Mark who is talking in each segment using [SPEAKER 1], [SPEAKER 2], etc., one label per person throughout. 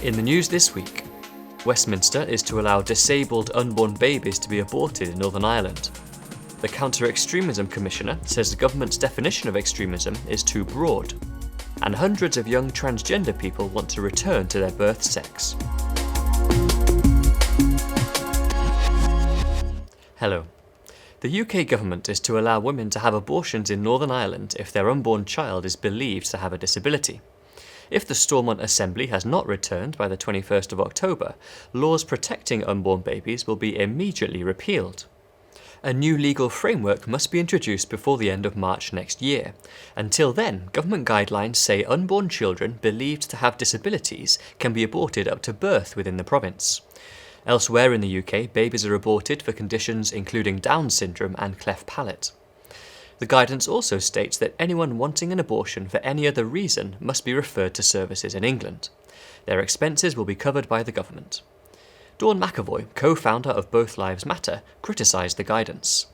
[SPEAKER 1] In the news this week, Westminster is to allow disabled unborn babies to be aborted in Northern Ireland. The Counter-Extremism Commissioner says the government's definition of extremism is too broad. And hundreds of young transgender people want to return to their birth sex. Hello. The UK government is to allow women to have abortions in Northern Ireland if their unborn child is believed to have a disability. If the Stormont Assembly has not returned by the 21st of October, laws protecting unborn babies will be immediately repealed. A new legal framework must be introduced before the end of March next year. Until then, government guidelines say unborn children believed to have disabilities can be aborted up to birth within the province. Elsewhere in the UK, babies are aborted for conditions including Down syndrome and cleft palate. The guidance also states that anyone wanting an abortion for any other reason must be referred to services in England. Their expenses will be covered by the government. Dawn McAvoy, co-founder of Both Lives Matter, criticised the guidance.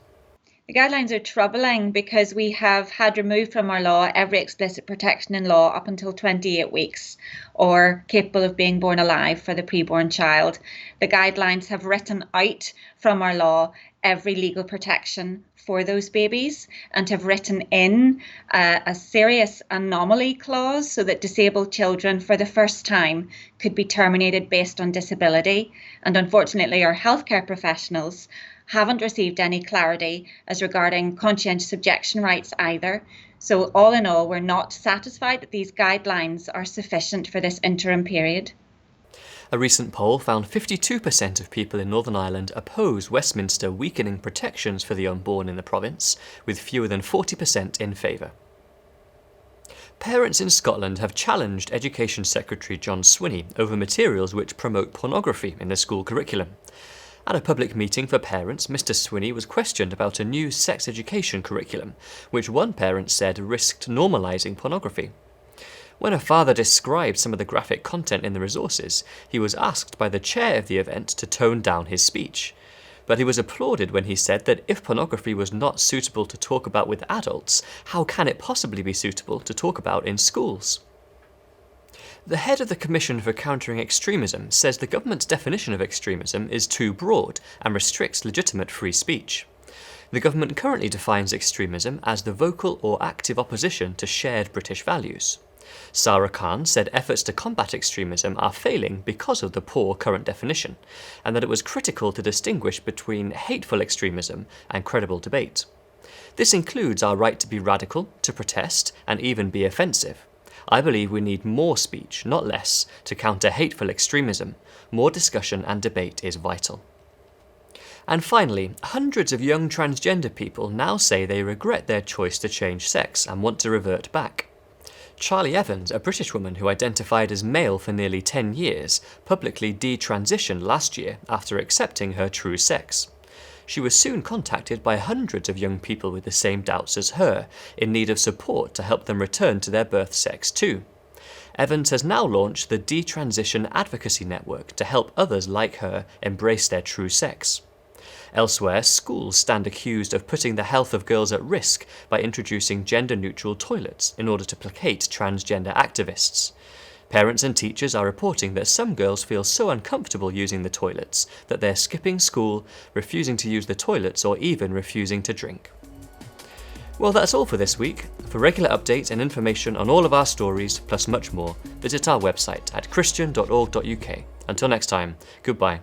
[SPEAKER 2] The guidelines are troubling because we have had removed from our law every explicit protection in law up until 28 weeks or capable of being born alive for the preborn child. The guidelines have written out from our law every legal protection for those babies and have written in a serious anomaly clause so that disabled children for the first time could be terminated based on disability. And unfortunately, our healthcare professionals haven't received any clarity as regarding conscientious objection rights either. So all in all, we're not satisfied that these guidelines are sufficient for this interim period.
[SPEAKER 1] A recent poll found 52% of people in Northern Ireland oppose Westminster weakening protections for the unborn in the province, with fewer than 40% in favour. Parents in Scotland have challenged Education Secretary John Swinney over materials which promote pornography in the school curriculum. At a public meeting for parents, Mr Swinney was questioned about a new sex education curriculum, which one parent said risked normalising pornography. When a father described some of the graphic content in the resources, he was asked by the chair of the event to tone down his speech. But he was applauded when he said that if pornography was not suitable to talk about with adults, how can it possibly be suitable to talk about in schools? The head of the Commission for Countering Extremism says the government's definition of extremism is too broad and restricts legitimate free speech. The government currently defines extremism as the vocal or active opposition to shared British values. Sarah Khan said efforts to combat extremism are failing because of the poor current definition, and that it was critical to distinguish between hateful extremism and credible debate. This includes our right to be radical, to protest, and even be offensive. I believe we need more speech, not less, to counter hateful extremism. More discussion and debate is vital. And finally, hundreds of young transgender people now say they regret their choice to change sex and want to revert back. Charlie Evans, a British woman who identified as male for nearly 10 years, publicly detransitioned last year after accepting her true sex. She was soon contacted by hundreds of young people with the same doubts as her, in need of support to help them return to their birth sex too. Evans has now launched the Detransition Advocacy Network to help others like her embrace their true sex. Elsewhere, schools stand accused of putting the health of girls at risk by introducing gender-neutral toilets in order to placate transgender activists. Parents and teachers are reporting that some girls feel so uncomfortable using the toilets that they're skipping school, refusing to use the toilets, or even refusing to drink. Well, that's all for this week. For regular updates and information on all of our stories, plus much more, visit our website at christian.org.uk. Until next time, goodbye.